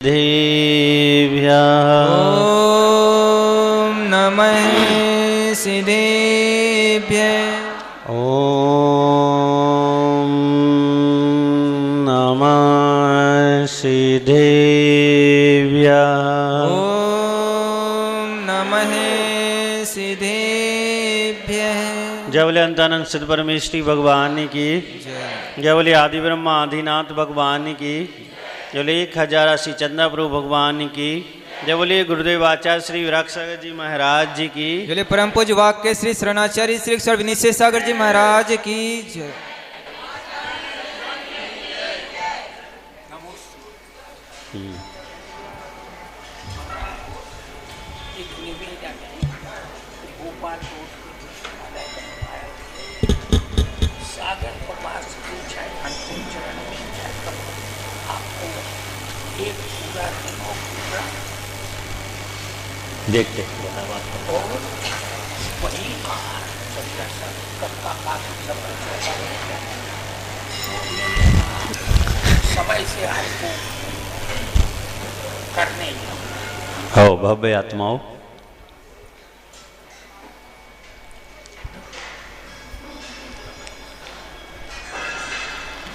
देव्याः ॐ नमः सिद्धेभ्यः। ॐ नमः सिद्धेभ्यः। ॐ नमः सिद्धेभ्यः। जय बोले अंतानंद सिद्ध परमेश्वरी भगवान की जय बोले आदि ब्रह्मा आदिनाथ भगवान की जय बोले 1080 चंद्रा प्रभु भगवान की जय बोले गुरुदेव आचार्य श्री विराटसागर जी महाराज जी की जय परम पूज्य वाक्य श्री शरणाचार्य श्री विनिश्चय सागर जी महाराज की जय। देखते समय से आपको करने हो भव्य आत्माओं।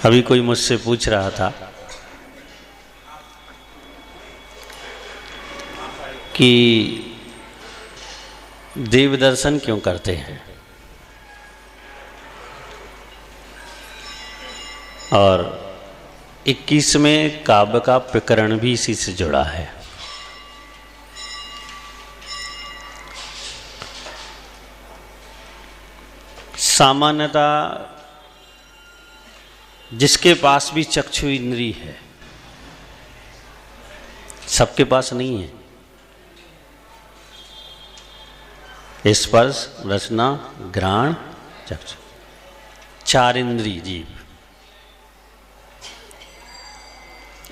अभी कोई मुझसे पूछ रहा था कि देव दर्शन क्यों करते हैं और 21वें काव्य का प्रकरण भी इसी से जुड़ा है। सामान्यतः जिसके पास भी चक्षु इंद्री है, सबके पास नहीं है। स्पर्श रचना घ्राण चक्षु चार इंद्री जीव।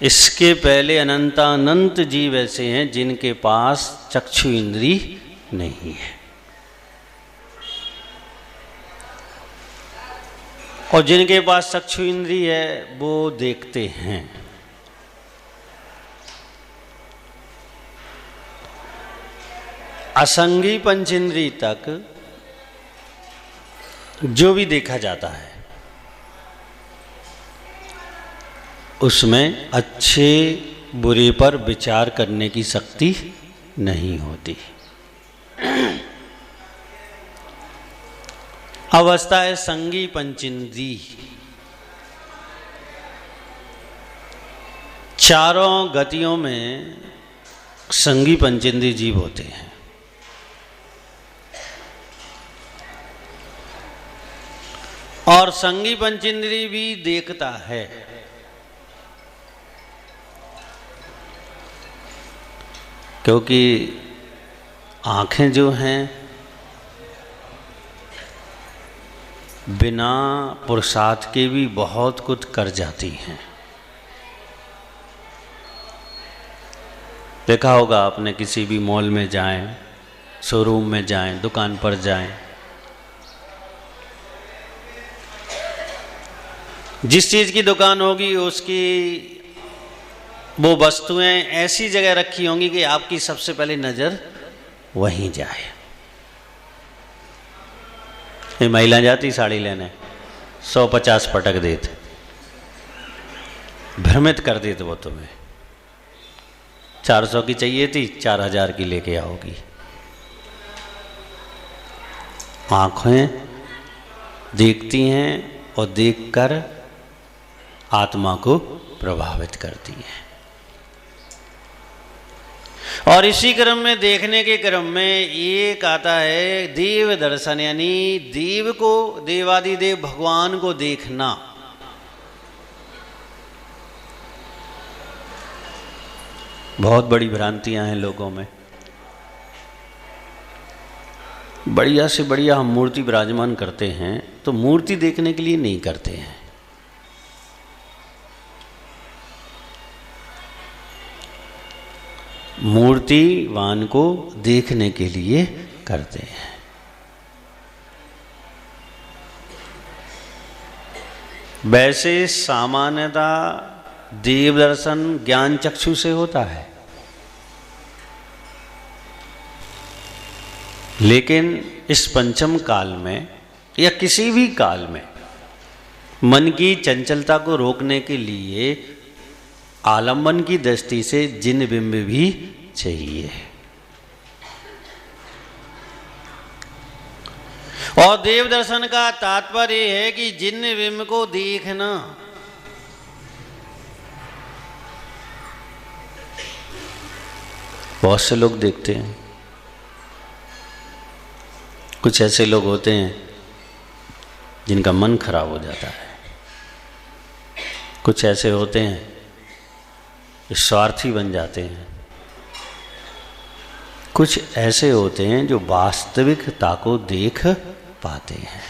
इसके पहले अनंतानंत जीव ऐसे हैं जिनके पास चक्षु इंद्री नहीं है, और जिनके पास चक्षु इंद्री है वो देखते हैं। असंगी पंचेंद्री तक जो भी देखा जाता है उसमें अच्छे बुरे पर विचार करने की शक्ति नहीं होती। अवस्था है संगी पंचेंद्री। चारों गतियों में संगी पंचेंद्री जीव होते हैं। और संगी पंचेंद्री भी देखता है। क्योंकि आंखें जो हैं बिना पुरुषार्थ के भी बहुत कुछ कर जाती हैं। देखा होगा आपने, किसी भी मॉल में जाएं, शोरूम में जाएं, दुकान पर जाएं, जिस चीज़ की दुकान होगी उसकी वो वस्तुएं ऐसी जगह रखी होंगी कि आपकी सबसे पहले नज़र वहीं जाए। ये महिला जाती साड़ी लेने, 150 पटक देते, भ्रमित कर देते वो तुम्हें। 400 की चाहिए थी, 4000 की लेके आओगी। आँखें देखती हैं और देखकर आत्मा को प्रभावित करती है। और इसी क्रम में, देखने के क्रम में एक आता है देव दर्शन, यानी देव को, देवादिदेव भगवान को देखना। बहुत बड़ी भ्रांतियां हैं लोगों में। बढ़िया से बढ़िया हम मूर्ति विराजमान करते हैं तो मूर्ति देखने के लिए नहीं करते हैं। मूर्तिवान को देखने के लिए करते हैं। वैसे सामान्यतः देव दर्शन ज्ञान चक्षु से होता है, लेकिन इस पंचम काल में या किसी भी काल में मन की चंचलता को रोकने के लिए आलंबन की दृष्टि से जिन बिंब भी चाहिए। और देव दर्शन का तात्पर्य है कि जिन बिंब को देखना। बहुत से लोग देखते हैं, कुछ ऐसे लोग होते हैं जिनका मन खराब हो जाता है, कुछ ऐसे होते हैं जो स्वार्थी बन जाते हैं, कुछ ऐसे होते हैं जो वास्तविकता को देख पाते हैं।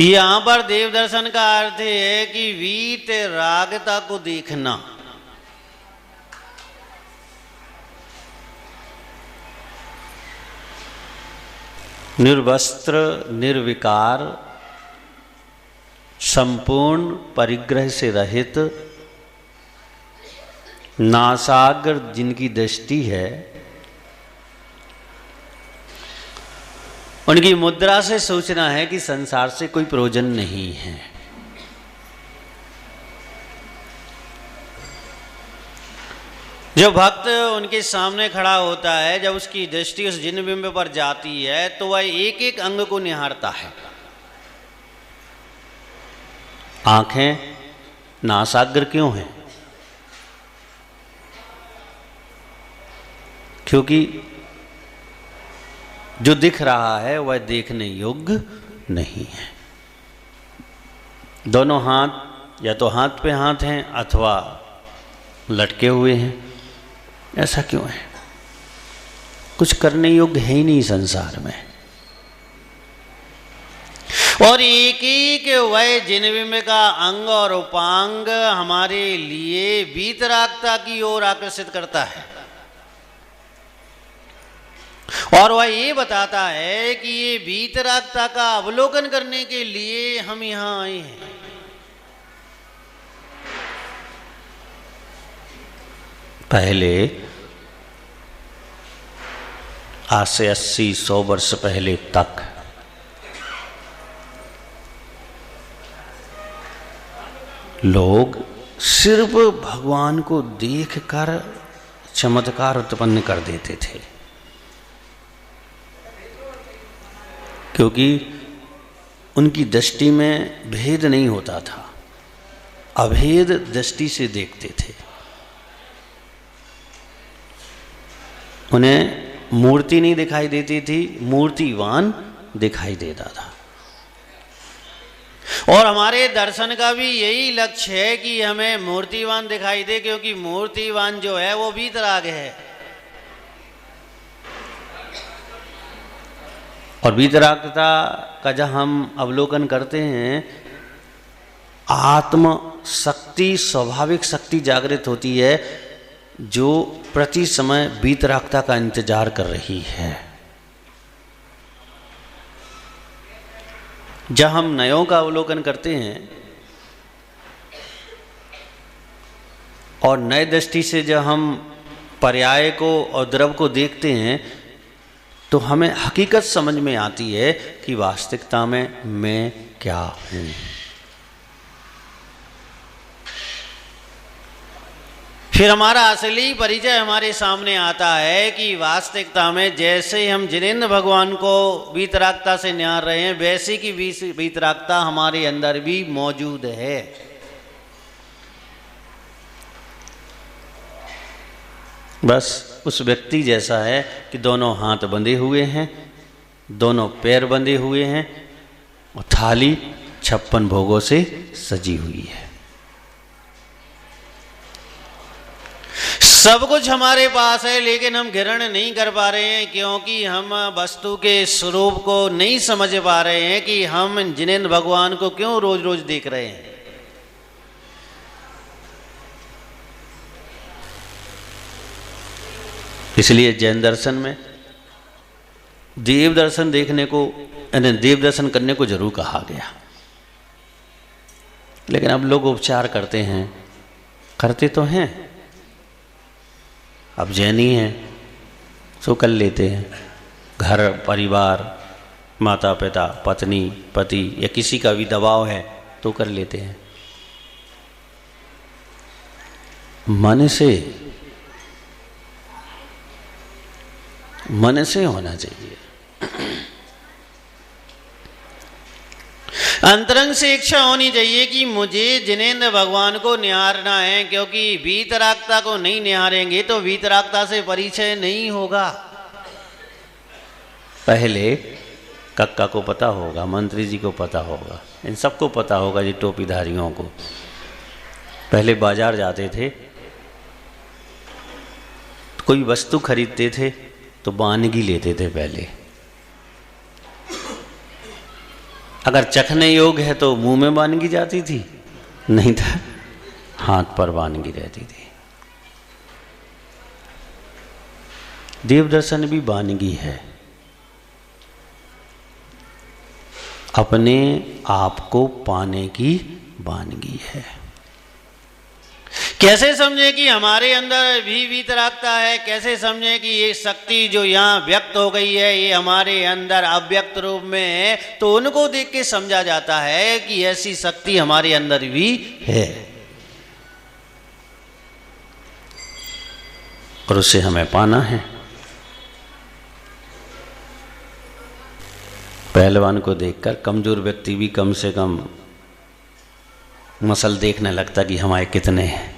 यहां पर देव दर्शन का अर्थ है कि वीत रागता को देखना। निर्वस्त्र निर्विकार संपूर्ण परिग्रह से रहित नासाग्र जिनकी दृष्टि है, उनकी मुद्रा से सोचना है कि संसार से कोई प्रयोजन नहीं है। जो भक्त उनके सामने खड़ा होता है, जब उसकी दृष्टि उस जिन बिंब पर जाती है तो वह एक एक अंग को निहारता है। आंखें नासाग्र क्यों हैं? क्योंकि जो दिख रहा है वह देखने योग्य नहीं है। दोनों हाथ या तो हाथ पे हाथ हैं अथवा लटके हुए हैं। ऐसा क्यों है? कुछ करने योग्य है ही नहीं संसार में। और एक एक वह जिनबिंब का अंग और उपांग हमारे लिए वीतरागता की ओर आकर्षित करता है, और वह ये बताता है कि ये वीतरागता का अवलोकन करने के लिए हम यहां आए हैं। पहले आज से 80-100 वर्ष पहले तक लोग सिर्फ भगवान को देखकर चमत्कार उत्पन्न कर देते थे, क्योंकि उनकी दृष्टि में भेद नहीं होता था, अभेद दृष्टि से देखते थे। उन्हें मूर्ति नहीं दिखाई देती थी, मूर्तिवान दिखाई देता था। और हमारे दर्शन का भी यही लक्ष्य है कि हमें मूर्तिवान दिखाई दे, क्योंकि मूर्तिवान जो है वो वीतराग है। और वीतरागता का जब हम अवलोकन करते हैं, आत्म शक्ति, स्वाभाविक शक्ति जागृत होती है जो प्रति समय वीतरागता का इंतजार कर रही है। जब हम नयों का अवलोकन करते हैं और नए दृष्टि से जब हम पर्याय को और द्रव को देखते हैं, तो हमें हकीकत समझ में आती है कि वास्तविकता में मैं क्या हूं। फिर हमारा असली परिचय हमारे सामने आता है कि वास्तविकता में जैसे हम जिनेंद्र भगवान को वीतरागता से निहार रहे हैं, वैसे की वीतरागता हमारे अंदर भी मौजूद है। बस उस व्यक्ति जैसा है कि दोनों हाथ बंधे हुए हैं, दोनों पैर बंधे हुए हैं और थाली 56 भोगों से सजी हुई है। सब कुछ हमारे पास है, लेकिन हम ग्रहण नहीं कर पा रहे हैं, क्योंकि हम वस्तु के स्वरूप को नहीं समझ पा रहे हैं कि हम जिनेंद्र भगवान को क्यों रोज रोज देख रहे हैं। इसलिए जैन दर्शन में देव दर्शन देखने को, यानी देव दर्शन करने को जरूर कहा गया। लेकिन अब लोग उपचार करते हैं, करते तो हैं, अब जैनी हैं सो कर लेते हैं। घर परिवार, माता पिता, पत्नी, पति या किसी का भी दबाव है तो कर लेते हैं। मन से होना चाहिए। अंतरंग से इच्छा होनी चाहिए कि मुझे जिनेंद्र भगवान को निहारना है, क्योंकि वीतरागता को नहीं निहारेंगे तो वीतरागता से परिचय नहीं होगा। पहले कक्का को पता होगा, मंत्री जी को पता होगा, इन सबको पता होगा, ये टोपीधारियों को। पहले बाजार जाते थे, कोई वस्तु खरीदते थे तो वानगी लेते थे पहले। अगर चखने योग्य है तो मुंह में वानगी जाती थी, नहीं था हाथ पर वानगी रहती थी। देव दर्शन भी वानगी है, अपने आप को पाने की वानगी है। कैसे समझे कि हमारे अंदर भी वीतरागता है, कैसे समझे कि ये शक्ति जो यहाँ व्यक्त हो गई है ये हमारे अंदर अव्यक्त रूप में है, तो उनको देख के समझा जाता है कि ऐसी शक्ति हमारे अंदर भी है और उसे हमें पाना है। पहलवान को देखकर कमजोर व्यक्ति भी कम से कम मसल देखने लगता कि हमारे कितने हैं।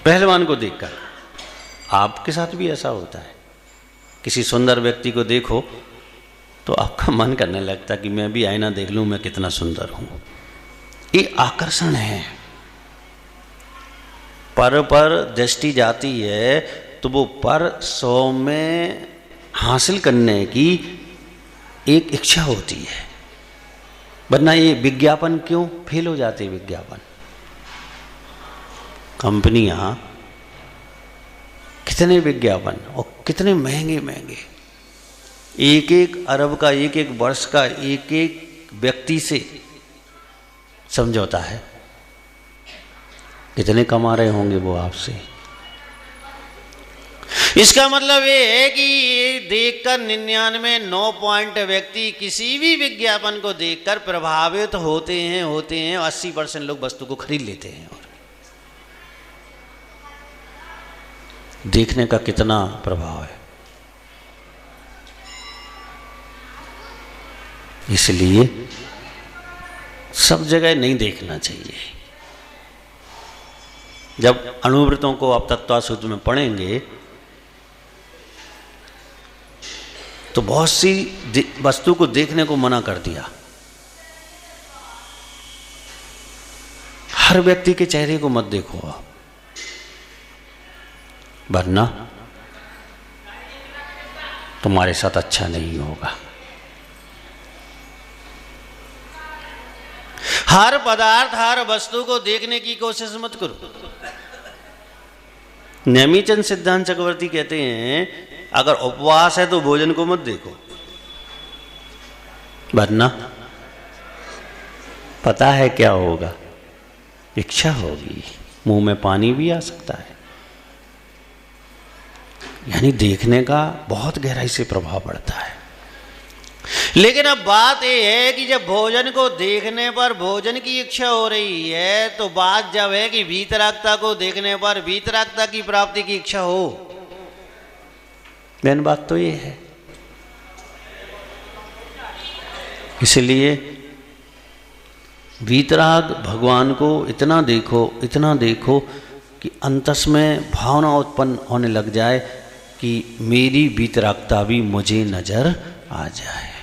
पहलवान को देखकर आपके साथ भी ऐसा होता है। किसी सुंदर व्यक्ति को देखो तो आपका मन करने लगता कि मैं भी आईना देख लूं, मैं कितना सुंदर हूं। ये आकर्षण है। पर दृष्टि जाती है तो वो पर 100 में हासिल करने की एक इच्छा होती है, वरना ये विज्ञापन क्यों फेल हो जाते। विज्ञापन कंपनियां कितने विज्ञापन और कितने महंगे महंगे, एक एक अरब का, एक एक वर्ष का, एक एक व्यक्ति से समझौता है। कितने कमा रहे होंगे वो आपसे। इसका मतलब ये है कि ये देखकर 99.9 व्यक्ति किसी भी विज्ञापन को देखकर प्रभावित होते हैं 80% लोग वस्तु को खरीद लेते हैं। और देखने का कितना प्रभाव है। इसलिए सब जगह नहीं देखना चाहिए। जब अणुव्रतों को आप तत्वासूत्र में पढ़ेंगे तो बहुत सी वस्तु को देखने को मना कर दिया। हर व्यक्ति के चेहरे को मत देखो आप, वरना तुम्हारे साथ अच्छा नहीं होगा। हर पदार्थ, हर वस्तु को देखने की कोशिश मत करो। नेमीचंद सिद्धांत चक्रवर्ती कहते हैं अगर उपवास है तो भोजन को मत देखो, वरना पता है क्या होगा, इच्छा होगी, मुंह में पानी भी आ सकता है। यानी देखने का बहुत गहराई से प्रभाव पड़ता है। लेकिन अब बात यह है कि जब भोजन को देखने पर भोजन की इच्छा हो रही है, तो बात जब है कि वीतरागता को देखने पर वीतरागता की प्राप्ति की इच्छा हो। मेन बात तो ये है। इसलिए वीतराग भगवान को इतना देखो कि अंतस में भावना उत्पन्न होने लग जाए कि मेरी वीतरागता भी मुझे नजर आ जाए।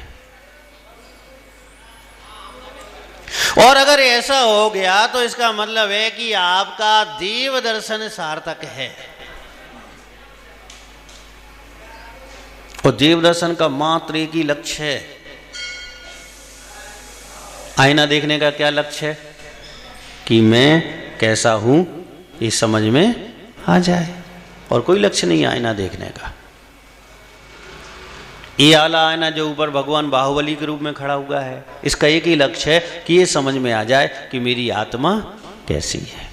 और अगर ऐसा हो गया तो इसका मतलब है कि आपका देव दर्शन सार्थक है। और देव दर्शन का मात्र एक ही लक्ष्य है। आईना देखने का क्या लक्ष्य है? कि मैं कैसा हूं ये समझ में आ जाए, और कोई लक्ष्य नहीं है आईना देखने का। ये आला आयना जो ऊपर भगवान बाहुबली के रूप में खड़ा हुआ है, इसका एक ही लक्ष्य है कि ये समझ में आ जाए कि मेरी आत्मा कैसी है।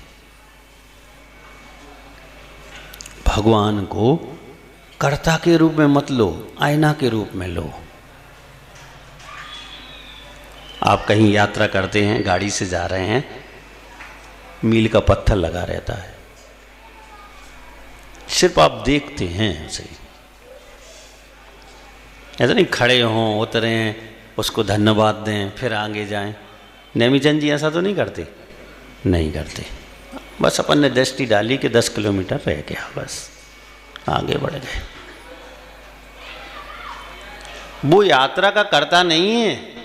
भगवान को कर्ता के रूप में मत लो, आईना के रूप में लो। आप कहीं यात्रा करते हैं, गाड़ी से जा रहे हैं, मील का पत्थर लगा रहता है, सिर्फ आप देखते हैं ऐसे ही, ऐसा नहीं खड़े हों, उतरें, उसको धन्यवाद दें, फिर आगे जाएं। नेमीचंद जी ऐसा तो नहीं करते, नहीं करते। बस अपन ने दृष्टि डाली कि 10 किलोमीटर रह गया, बस आगे बढ़ गए। वो यात्रा का कर्ता नहीं है,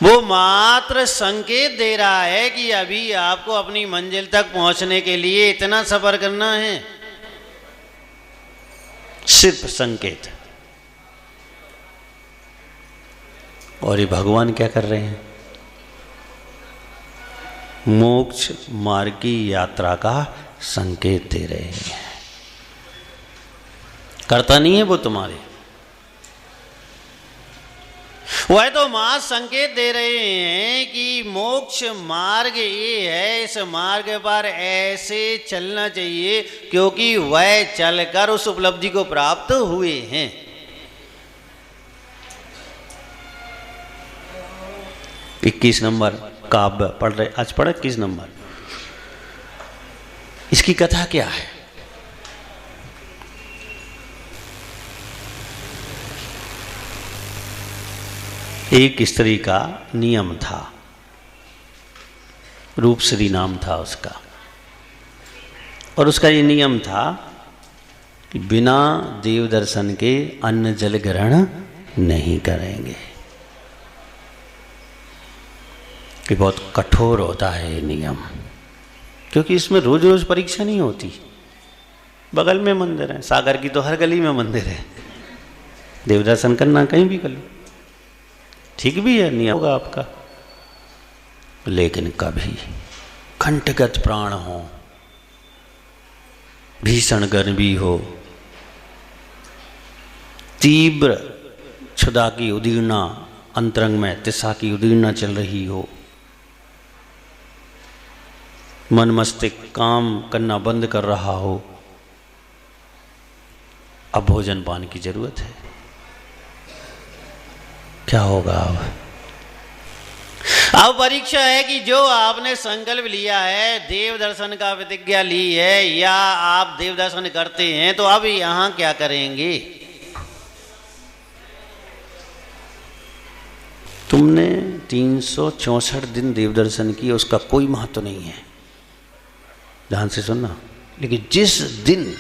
वो मात्र संकेत दे रहा है कि अभी आपको अपनी मंजिल तक पहुंचने के लिए इतना सफर करना है, सिर्फ संकेत। और ये भगवान क्या कर रहे हैं? मोक्ष मार्ग की यात्रा का संकेत दे रहे हैं। करता नहीं है वो तुम्हारे, वह तो मां संकेत दे रहे हैं कि मोक्ष मार्ग ये है, इस मार्ग पर ऐसे चलना चाहिए क्योंकि वह चलकर उस उपलब्धि को प्राप्त हुए हैं। इक्कीस नंबर काव्य पढ़ रहे, आज पढ़े 21 नंबर। इसकी कथा क्या है? एक स्त्री का नियम था, रूपश्री नाम था उसका, और उसका ये नियम था कि बिना देव दर्शन के अन्न जल ग्रहण नहीं करेंगे। कि बहुत कठोर होता है ये नियम, क्योंकि इसमें रोज रोज परीक्षा नहीं होती। बगल में मंदिर है, सागर की तो हर गली में मंदिर है, देव दर्शन करना कहीं भी कर लो, ठीक भी है, नहीं होगा आपका। लेकिन कभी कंटगत प्राण हो, भीषण गर्मी हो, तीव्र क्षुधा की उदीर्णा, अंतरंग में तिसा की उदीर्णा चल रही हो, मन मस्तिष्क काम करना बंद कर रहा हो, अब भोजन पान की जरूरत है। क्या होगा अब परीक्षा है कि जो आपने संकल्प लिया है, देव दर्शन का प्रतिज्ञा ली है, या आप देव दर्शन करते हैं, तो अब यहां क्या करेंगे? तुमने 364 दिन देव दर्शन किए, उसका कोई महत्व नहीं है, ध्यान से सुनना। लेकिन जिस दिन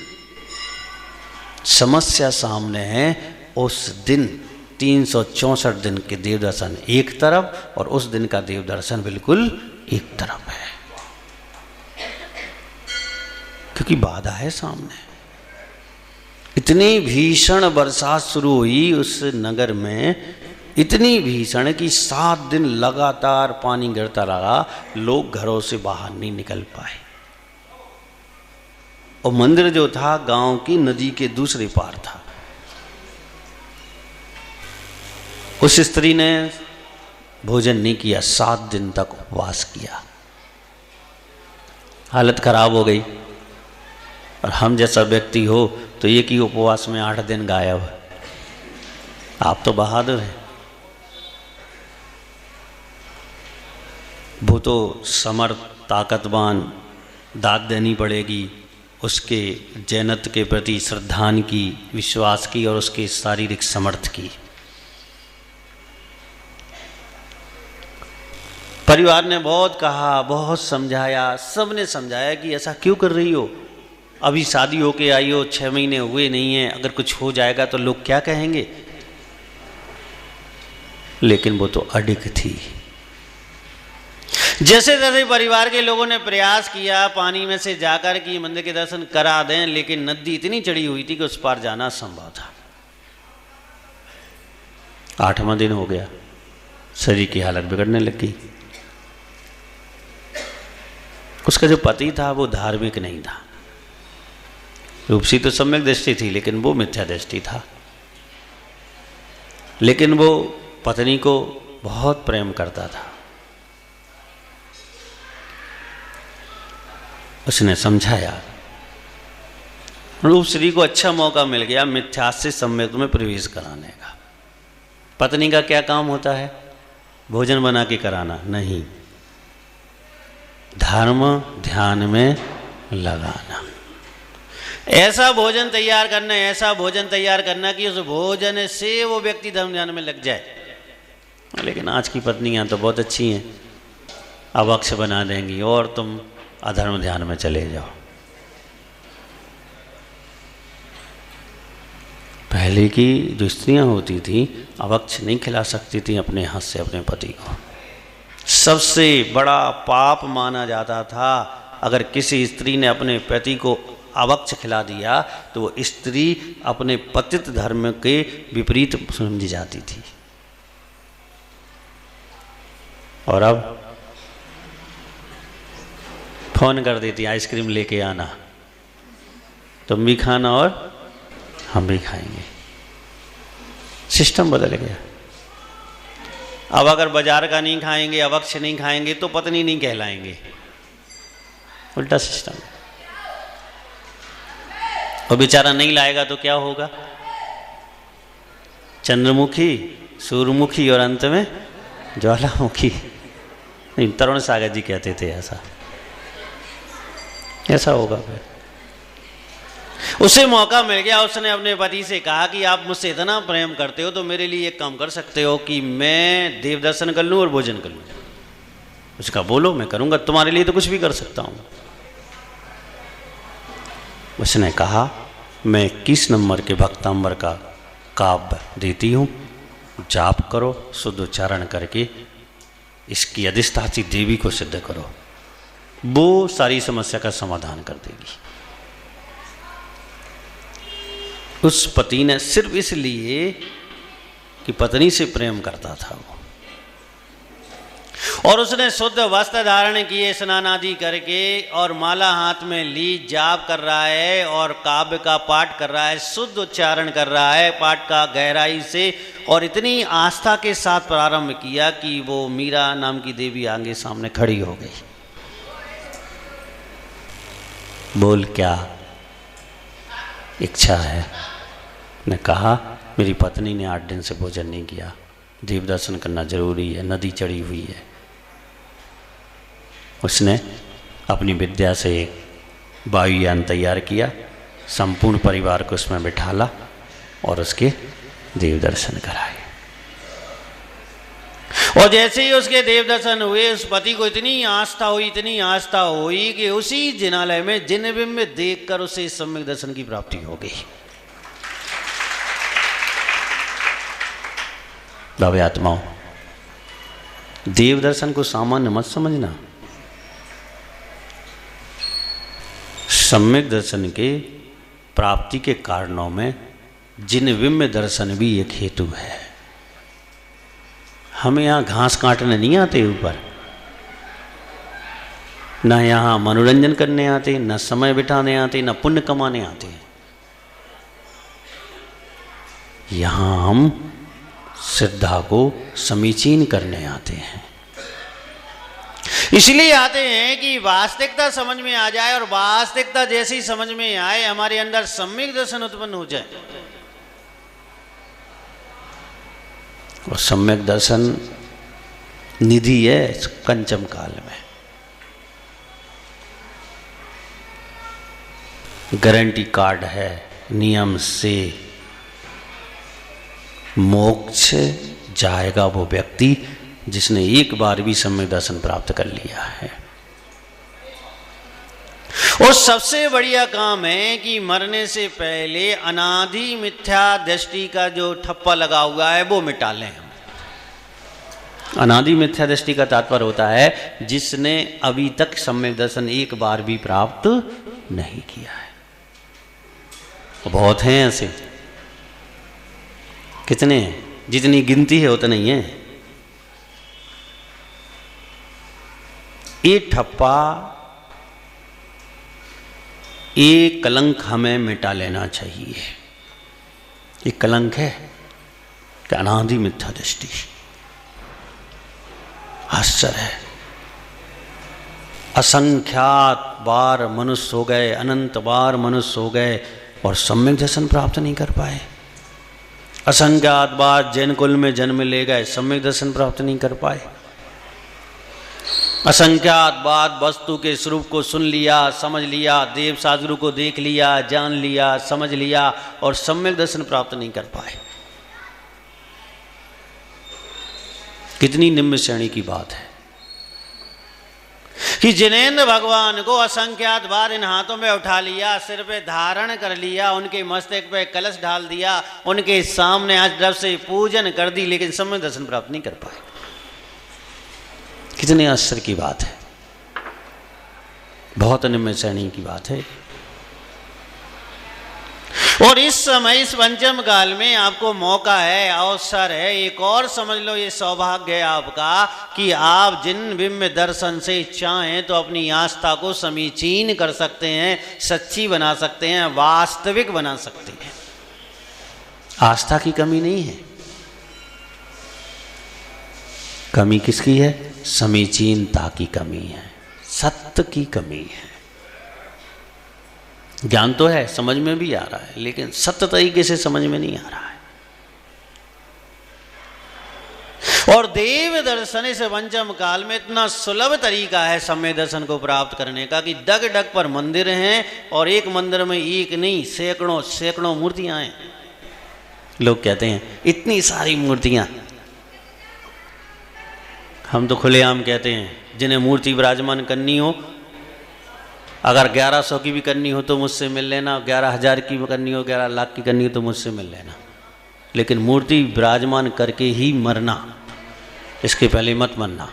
समस्या सामने है, उस दिन 364 दिन के देव दर्शन एक तरफ और उस दिन का देव दर्शन बिल्कुल एक तरफ है, क्योंकि बाधा है सामने। इतनी भीषण बरसात शुरू हुई उस नगर में, इतनी भीषण कि 7 दिन लगातार पानी गिरता रहा, लोग घरों से बाहर नहीं निकल पाए। और मंदिर जो था गांव की नदी के दूसरे पार था। उस स्त्री ने भोजन नहीं किया, 7 दिन तक उपवास किया, हालत खराब हो गई। और हम जैसा व्यक्ति हो तो एक ही उपवास में 8 दिन गायब। आप तो बहादुर हैं। वो तो समर्थ, ताकतवान, दाद देनी पड़ेगी, उसके जैनत्व के प्रति श्रद्धान की, विश्वास की और उसके शारीरिक समर्थ की। परिवार ने बहुत कहा, बहुत समझाया, सबने समझाया कि ऐसा क्यों कर रही हो, अभी शादी होके आई हो, 6 महीने हुए नहीं हैं, अगर कुछ हो जाएगा तो लोग क्या कहेंगे। लेकिन वो तो अडिग थी। जैसे जैसे परिवार के लोगों ने प्रयास किया पानी में से जाकर कि मंदिर के दर्शन करा दें, लेकिन नदी इतनी चढ़ी हुई थी कि उस पार जाना असंभव था। 8वां दिन हो गया, शरीर की हालत बिगड़ने लगी। उसका जो पति था वो धार्मिक नहीं था, रूपसी तो सम्यक दृष्टि थी, लेकिन वो मिथ्या दृष्टि था। लेकिन वो पत्नी को बहुत प्रेम करता था। उसने समझाया। रूपश्री को अच्छा मौका मिल गया मिथ्या से सम्यक में प्रवेश कराने का। पत्नी का क्या काम होता है? भोजन बना के कराना नहीं, धर्म ध्यान में लगाना। ऐसा भोजन तैयार करना, ऐसा भोजन तैयार करना कि उस भोजन से वो व्यक्ति धर्म ध्यान में लग जाए। लेकिन आज की पत्नियां तो बहुत अच्छी हैं, अवक्ष बना देंगी और तुम अधर्म ध्यान में चले जाओ। पहले की जो स्त्रियां होती थी अवक्ष नहीं खिला सकती थी अपने हाथ से अपने पति को। सबसे बड़ा पाप माना जाता था अगर किसी स्त्री ने अपने पति को अवक्ष खिला दिया तो वो स्त्री अपने पतित धर्म के विपरीत समझी जाती थी। और अब फोन कर देती, आइसक्रीम लेके आना, तुम भी खाना और हम भी खाएंगे। सिस्टम बदल गया। अब अगर बाजार का नहीं खाएंगे, अवक्ष नहीं खाएंगे तो पत्नी नहीं कहलाएंगे। उल्टा सिस्टम। और बेचारा नहीं लाएगा तो क्या होगा? चंद्रमुखी, सूर्यमुखी और अंत में ज्वालामुखी। तरुण सागर जी कहते थे ऐसा होगा। फिर उसे मौका मिल गया। उसने अपने पति से कहा कि आप मुझसे इतना प्रेम करते हो तो मेरे लिए एक काम कर सकते हो कि मैं देव दर्शन कर लूं और भोजन कर लूं। उसका बोलो, मैं करूंगा, तुम्हारे लिए तो कुछ भी कर सकता हूं। उसने कहा मैं 21 नंबर के भक्तांबर का काव्य देती हूं, जाप करो, शुद्ध उच्चारण करके इसकी अधिष्ठात्री देवी को सिद्ध करो, वो सारी समस्या का समाधान कर देगी। उस पति ने सिर्फ इसलिए कि पत्नी से प्रेम करता था वो, और उसने शुद्ध वस्त्र धारण किए, स्नान आदि करके, और माला हाथ में ली, जाप कर रहा है और काव्य का पाठ कर रहा है, शुद्ध उच्चारण कर रहा है पाठ का गहराई से, और इतनी आस्था के साथ प्रारंभ किया कि वो मीरा नाम की देवी आगे सामने खड़ी हो गई। बोल क्या इच्छा है? ने कहा मेरी पत्नी ने 8 दिन से भोजन नहीं किया, देव दर्शन करना जरूरी है, नदी चढ़ी हुई है। उसने अपनी विद्या से एक वायुयान तैयार किया, संपूर्ण परिवार को उसमें बिठाला और उसके देव दर्शन कराए। और जैसे ही उसके देव दर्शन हुए, उस पति को इतनी आस्था हुई कि उसी जिनालय में जिनबिंब देखकर उसे सम्यक दर्शन की प्राप्ति हो गई। भव्य आत्माओं, देव दर्शन को सामान्य मत समझना। सम्यक दर्शन के प्राप्ति के कारणों में जिनबिंब दर्शन भी एक हेतु है। हमें यहाँ घास काटने नहीं आते ऊपर, ना यहाँ मनोरंजन करने आते, ना समय बिताने आते, ना पुण्य कमाने आते। यहाँ हम श्रद्धा को समीचीन करने आते हैं। इसलिए आते हैं कि वास्तविकता समझ में आ जाए, और वास्तविकता जैसी समझ में आए हमारे अंदर सम्यक दर्शन उत्पन्न हो जाए। और सम्यक दर्शन निधि है कंचम काल में, गारंटी कार्ड है। नियम से मोक्ष जाएगा वो व्यक्ति जिसने एक बार भी सम्यक दर्शन प्राप्त कर लिया है। और सबसे बढ़िया काम है कि मरने से पहले अनादि मिथ्या दृष्टि का जो ठप्पा लगा हुआ है वो मिटा लें हम। अनादि मिथ्या दृष्टि का तात्पर्य होता है जिसने अभी तक सम्यक दर्शन एक बार भी प्राप्त नहीं किया है। बहुत हैं ऐसे, कितने हैं? जितनी गिनती है उतना ही है। ये ठप्पा ये कलंक हमें मिटा लेना चाहिए। ये कलंक है कि अनादि मिथ्या दृष्टि। आश्चर्य है, असंख्यात बार मनुष्य हो गए, अनंत बार मनुष्य हो गए और सम्यक दर्शन प्राप्त नहीं कर पाए। असंख्यात बार जैन कुल में जन्म ले गए, सम्यक दर्शन प्राप्त नहीं कर पाए। असंख्यात बार वस्तु के स्वरूप को सुन लिया, समझ लिया, देव साधु को देख लिया, जान लिया, समझ लिया और सम्यक दर्शन प्राप्त नहीं कर पाए। कितनी निम्न श्रेणी की बात है कि जिनेंद्र भगवान को असंख्यात बार इन हाथों में उठा लिया, सिर पे धारण कर लिया, उनके मस्तक पे कलश डाल दिया, उनके सामने आज द्रव से पूजन कर दी, लेकिन सम्यक दर्शन प्राप्त नहीं कर पाए। कितने आश्चर्य की बात है, बहुत निम्न श्रेणी की बात है। और इस समय इस पंचम काल में आपको मौका है, अवसर है, एक और समझ लो ये सौभाग्य है आपका कि आप जिन बिंब दर्शन से चाहें तो अपनी आस्था को समीचीन कर सकते हैं, सच्ची बना सकते हैं, वास्तविक बना सकते हैं। आस्था की कमी नहीं है। कमी किसकी है? समीचीनता की कमी है, सत्य की कमी है। ज्ञान तो है, समझ में भी आ रहा है, लेकिन सत्य तरीके से समझ में नहीं आ रहा है। और देव दर्शन इस पंचम काल में इतना सुलभ तरीका है सम्यक दर्शन को प्राप्त करने का कि डग डग पर मंदिर हैं और एक मंदिर में एक नहीं सैकड़ों सैकड़ों मूर्तियां हैं। लोग कहते हैं इतनी सारी मूर्तियां। हम तो खुलेआम कहते हैं जिन्हें मूर्ति विराजमान करनी हो, अगर 1100 की भी करनी हो तो मुझसे मिल लेना, 11,000 की भी करनी हो, 11 लाख की करनी हो तो मुझसे मिल लेना, लेकिन मूर्ति विराजमान करके ही मरना, इसके पहले मत मरना।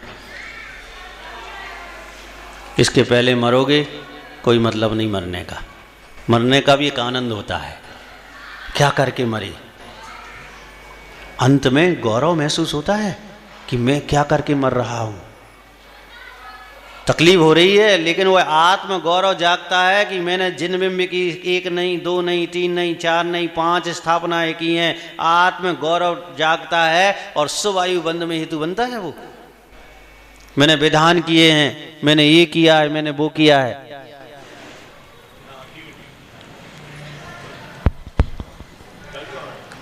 इसके पहले मरोगे कोई मतलब नहीं मरने का। मरने का भी एक आनंद होता है, क्या करके मरे, अंत में गौरव महसूस होता है कि मैं क्या करके मर रहा हूं। तकलीफ हो रही है, लेकिन वह आत्म गौरव जागता है कि मैंने जिन बिंब की 1 नहीं 2 नहीं 3 नहीं 4 नहीं 5 स्थापनाएं की हैं। आत्म गौरव जागता है और सुवायु बंध में हेतु बनता है। वो मैंने विधान किए हैं, मैंने ये किया है, मैंने वो किया है।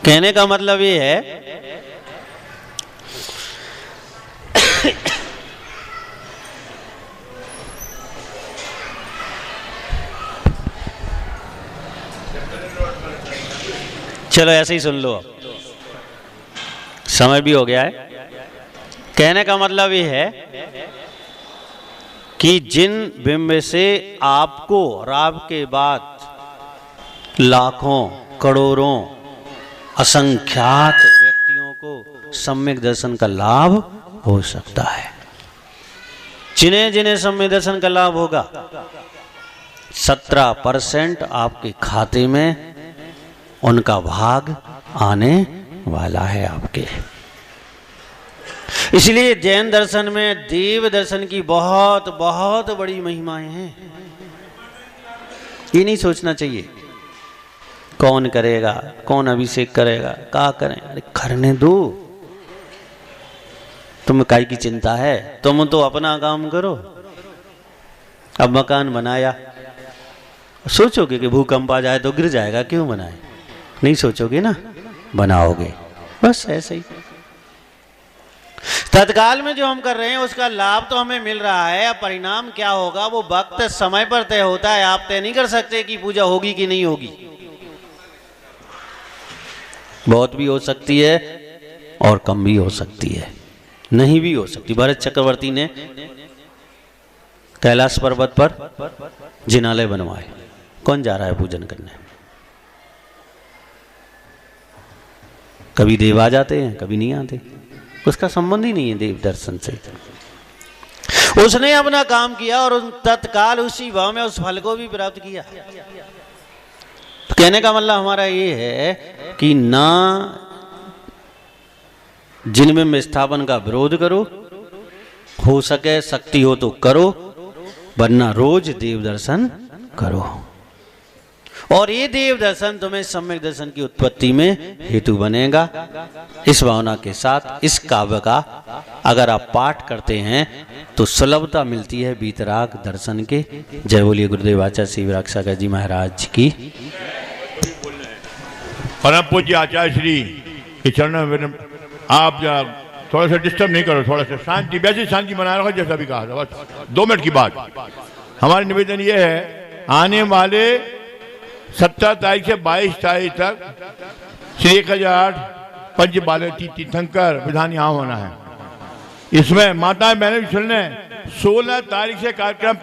कहने का मतलब ये है चलो ऐसे ही सुन लो, समय भी हो गया है। कहने का मतलब ये है कि जिन बिंब से आपको और आपके बाद लाखों करोड़ों असंख्यात व्यक्तियों को सम्यक दर्शन का लाभ हो सकता है, जिन्हें जिन्हें सम्यक दर्शन का लाभ होगा 17% आपके खाते में उनका भाग आने वाला है आपके। इसलिए जैन दर्शन में देव दर्शन की बहुत बहुत बड़ी महिमाएं हैं। ये नहीं सोचना चाहिए कौन करेगा, कौन अभिषेक करेगा, क्या करें। अरे करने दो, तुम्हें काई की चिंता है? तुम तो अपना काम करो। अब मकान बनाया, सोचोगे कि भूकंप आ जाए तो गिर जाएगा, क्यों बनाए? नहीं सोचोगे ना, बनाओगे। बस ऐसे ही तत्काल में जो हम कर रहे हैं उसका लाभ तो हमें मिल रहा है। अब परिणाम क्या होगा वो वक्त समय पर तय होता है। आप तय नहीं कर सकते कि पूजा होगी कि नहीं होगी। बहुत भी हो सकती है और कम भी हो सकती है, नहीं भी हो सकती। भरत चक्रवर्ती ने कैलाश पर्वत पर जिनालय बनवाए। कौन जा रहा है पूजन करने? कभी देव आ जाते हैं, कभी नहीं आते। उसका संबंध ही नहीं है देव दर्शन से। उसने अपना काम किया और तत्काल उसी भाव में उस फल को भी प्राप्त किया। तो कहने का मतलब हमारा ये है कि ना जिनमें में स्थापन का विरोध करो, हो सके शक्ति हो तो करो, वरना रोज देव दर्शन करो। और ये देव दर्शन तुम्हें सम्यक दर्शन की उत्पत्ति में हेतु बनेगा। इस भावना के साथ इस काव्य का अगर आप पाठ करते हैं तो सुलभता मिलती है वीतराग दर्शन के। जय बोलिए गुरुदेव आचार्य श्री विरागसागर जी महाराज की। परम पूज्य आचार्य श्री के चरणों में आप जरा थोड़ा सा डिस्टर्ब नहीं करो, थोड़ा सा शांति, वैसे शांति बनाए रखो जैसा भी कहा था। बस 2 मिनट की बात। हमारा निवेदन ये है, आने वाले 17 तारीख से 22 तारीख तक श्री 1008 पंच बालक तीर्थंकर विधान यहाँ होना है। इसमें माताएं बहनें भी सुन लें, 16 तारीख से कार्यक्रम